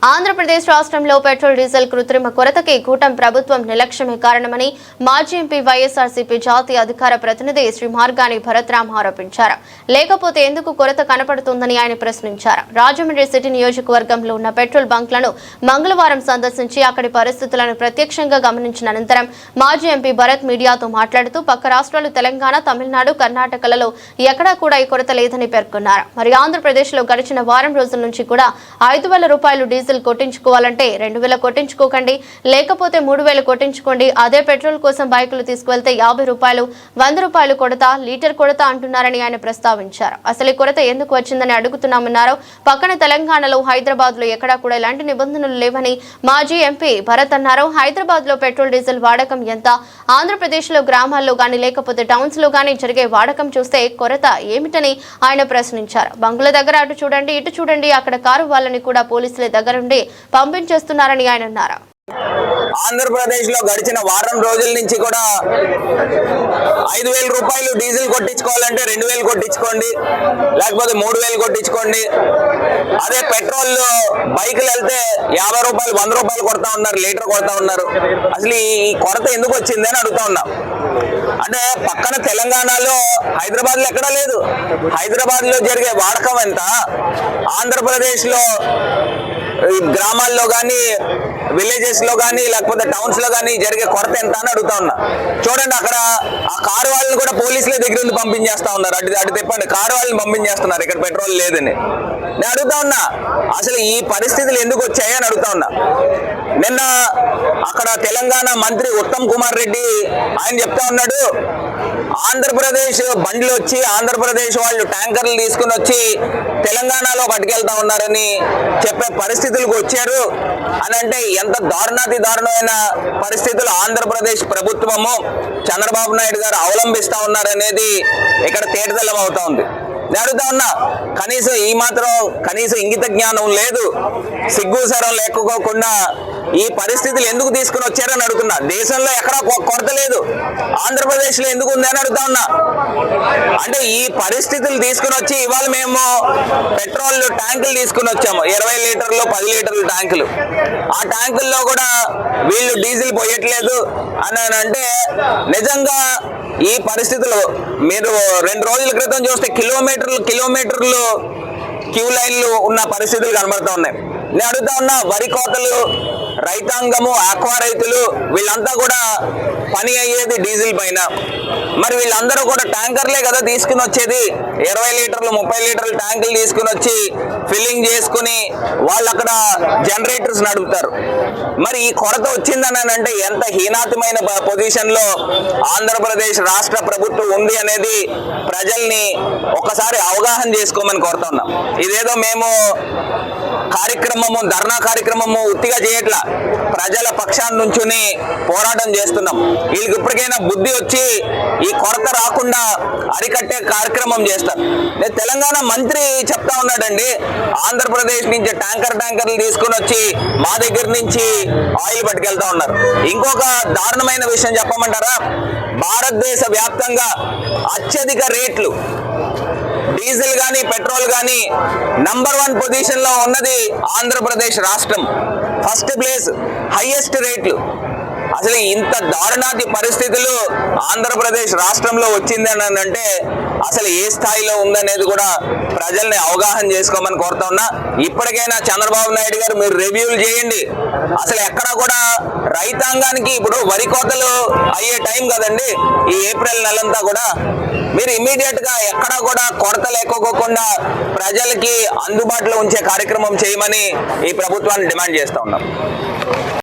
ఆంధ్రప్రదేశ్ రాష్ట్రంలో petrol diesel కృత్రిమ కొరతకి కూటమి ప్రభుత్వం నిర్లక్ష్యమే కారణమని మాజీ ఎంపీ వైఎస్ఆర్సీపీ జాతీయ అధికార ప్రతినిధి శ్రీ మార్గాని భరత్రామ్ ఆరోపించారు. లేకపోతే ఎందుకు కొరత కనపడుతుందని ఆయన ప్రశ్నించారు. రాజమండ్రి సిటీ నియోజకవర్గంలో ఉన్న పెట్రోల్ బంక్లను మంగళవారం సందర్శించి అక్కడి పరిస్థితులను ప్రత్యక్షంగా గమనించిన అనంతరం మాజీ ఎంపీ భరత్ మీడియాతో మాట్లాడుతూ పక్క రాష్ట్రాలు తెలంగాణ, తమిళనాడు, కర్ణాటకలలో ఎక్కడా కూడా ఈ కొరత లేదని పేర్కొన్నారు. మరి ఆంధ్రప్రదేశ్లో గడిచిన వారం రోజుల నుంచి కూడా 5,000 రూపాయలు డీజిల్ కొట్టించుకోవాలంటే 2,000 కొట్టించుకోకండి, లేకపోతే 3,000 కొట్టించుకోండి. అదే పెట్రోల్ కోసం బైకులు తీసుకువెళ్తే 50 రూపాయలు, 100 రూపాయలు కొడత, లీటర్ కొడత అంటున్నారని ఆయన ప్రస్తావించారు. అసలు ఈ కొరత ఎందుకు వచ్చిందని అడుగుతున్నామన్నారు. పక్కన తెలంగాణలో, హైదరాబాద్ లో ఎక్కడా కూడా ఇలాంటి నిబంధనలు లేవని మాజీ ఎంపీ భరత్ అన్నారు. హైదరాబాద్ లో పెట్రోల్ డీజిల్ వాడకం ఎంత, ఆంధ్రప్రదేశ్ లో గ్రామాల్లో గానీ లేకపోతే టౌన్స్ లో గానీ జరిగే వాడకం చూస్తే కొరత ఏమిటని ఆయన ప్రశ్నించారు. బంకుల దగ్గర అటు చూడండి, ఇటు చూడండి, అక్కడ కారు వాళ్ళని కూడా పోలీసుల దగ్గర నుండి పంపించేస్తున్నారని ఆయన అన్నారు. ఆంధ్రప్రదేశ్ లో గడిచిన వారం రోజుల నుంచి కూడా 5,000 రూపాయలు డీజిల్ కొట్టించుకోవాలంటే 2,000 కొట్టించుకోండి, లేకపోతే 3,000 కొట్టించుకోండి. అదే పెట్రోల్ బైకులు వెళ్తే 50 రూపాయలు, 100 రూపాయలు కొడతా ఉన్నారు, లీటర్ కొడతా ఉన్నారు. అసలు ఈ కొరత ఎందుకు వచ్చింది అని అడుగుతా ఉన్నా. అంటే పక్కన తెలంగాణలో, హైదరాబాద్ లో ఎక్కడా లేదు. హైదరాబాద్ లో జరిగే వాడకం ఎంత, ఆంధ్రప్రదేశ్ లో గ్రామాల్లో కానీ, విలేజెస్ లో కానీ, లేకపోతే టౌన్స్ లో కానీ జరిగే కొరత ఎంత అని అడుగుతా ఉన్నా. చూడండి, అక్కడ ఆ కారు వాళ్ళని కూడా పోలీసుల దగ్గర నుండి పంపించేస్తా ఉన్నారు. అటు తిప్పండి, కారు వాళ్ళని పంపించేస్తున్నారు ఇక్కడ పెట్రోల్ లేదని. నేను అడుగుతా ఉన్నా, అసలు ఈ పరిస్థితులు ఎందుకు వచ్చాయి అని అడుగుతా ఉన్నా. నిన్న అక్కడ తెలంగాణ మంత్రి ఉత్తమ్ కుమార్ రెడ్డి ఆయన చెప్తా ఉన్నాడు, ఆంధ్రప్రదేశ్ బండ్లు వచ్చి, ఆంధ్రప్రదేశ్ వాళ్ళు ట్యాంకర్లు తీసుకుని వచ్చి తెలంగాణలో పట్టుకెళ్తా ఉన్నారని చెప్పే పరిస్థితులకు వచ్చారు అని అంటే ఎంత దారుణాతి దారుణమైన పరిస్థితులు ఆంధ్రప్రదేశ్ ప్రభుత్వము, చంద్రబాబు నాయుడు గారు అవలంబిస్తా ఉన్నారనేది ఇక్కడ తేటతెల్లం అవుతా ఉంది. నేను అడుగుతా ఉన్నా, కనీసం ఇంగిత జ్ఞానం లేదు, సిగ్గు సరం లేకపోకుండా ఈ పరిస్థితులు ఎందుకు తీసుకుని వచ్చారని అడుగుతున్నా. దేశంలో ఎక్కడా కొరత లేదు, ఆంధ్రప్రదేశ్ లో ఎందుకు ఉంది అని అడుగుతా ఉన్నా. అంటే ఈ పరిస్థితులు తీసుకుని వచ్చి ఇవాళ మేము పెట్రోల్ ట్యాంకులు తీసుకుని వచ్చాము, 20 లీటర్లు, 10 లీటర్ల ట్యాంకులు. ఆ ట్యాంకుల్లో కూడా వీళ్ళు డీజిల్ పోయట్లేదు అని అంటే నిజంగా ఈ పరిస్థితులు మీరు 2 రోజుల క్రితం చూస్తే కిలోమీటర్లు క్యూ లైన్లు ఉన్న పరిస్థితులు కనబడుతూ ఉన్నాయి. నేను అడుగుతా ఉన్నా, వరి కోతలు, రైతాంగము, ఆక్వా రైతులు వీళ్ళంతా కూడా పని అయ్యేది డీజిల్ పైన. మరి వీళ్ళందరూ కూడా ట్యాంకర్లే కదా తీసుకుని వచ్చేది, 20 లీటర్లు, 30 లీటర్ల ట్యాంకులు తీసుకుని వచ్చి ఫిల్లింగ్ చేసుకుని వాళ్ళు అక్కడ జనరేటర్స్ నడుపుతారు. మరి ఈ కొరత వచ్చిందని అంటే ఎంత హీనాతమైన పొజిషన్ లో ఆంధ్రప్రదేశ్ రాష్ట్ర ప్రభుత్వం ఉంది అనేది ప్రజల్ని ఒకసారి అవగాహన చేసుకోమని కోరుతున్నాం. ఇదేదో మేము ధర్నా కార్యక్రమము ఉత్తిగా చేయట్లా, ప్రజల పక్షాన్ని నుంచుని పోరాటం చేస్తున్నాం. వీళ్ళకి ఇప్పటికైనా బుద్ధి వచ్చి ఈ కొరత రాకుండా అరికట్టే కార్యక్రమం చేస్తారు. తెలంగాణ మంత్రి చెప్తా ఉన్నాడండి, ఆంధ్రప్రదేశ్ నుంచి ట్యాంకర్లు తీసుకుని వచ్చి మా దగ్గర నుంచి ఆయిల్ పట్టుకెళ్తా ఉన్నారు. ఇంకొక దారుణమైన విషయం చెప్పమంటారా, భారతదేశ వ్యాప్తంగా అత్యధిక రేట్లు డీజిల్ కానీ, పెట్రోల్ కానీ నంబర్ 1 పొజిషన్ లో ఉన్నది ఆంధ్రప్రదేశ్ రాష్ట్రం. ఫస్ట్ ప్లేస్, హైయెస్ట్ రేట్లు. అసలు ఇంత దారుణాతి పరిస్థితులు ఆంధ్రప్రదేశ్ రాష్ట్రంలో వచ్చిందని అంటే అసలు ఏ స్థాయిలో ఉందనేది కూడా ప్రజల్ని అవగాహన చేసుకోమని కోరుతా ఉన్నా. ఇప్పటికైనా చంద్రబాబు నాయుడు గారు మీరు రివ్యూలు చేయండి. అసలు ఎక్కడా కూడా రైతాంగానికి, ఇప్పుడు వరి కోతలు అయ్యే టైం కదండి ఈ ఏప్రిల్ నెలంతా కూడా, మీరు ఇమీడియట్ గా ఎక్కడా కూడా కొరత లేకోకుండా ప్రజలకి అందుబాటులో ఉంచే కార్యక్రమం చేయమని ఈ ప్రభుత్వాన్ని డిమాండ్ చేస్తా ఉన్నాం.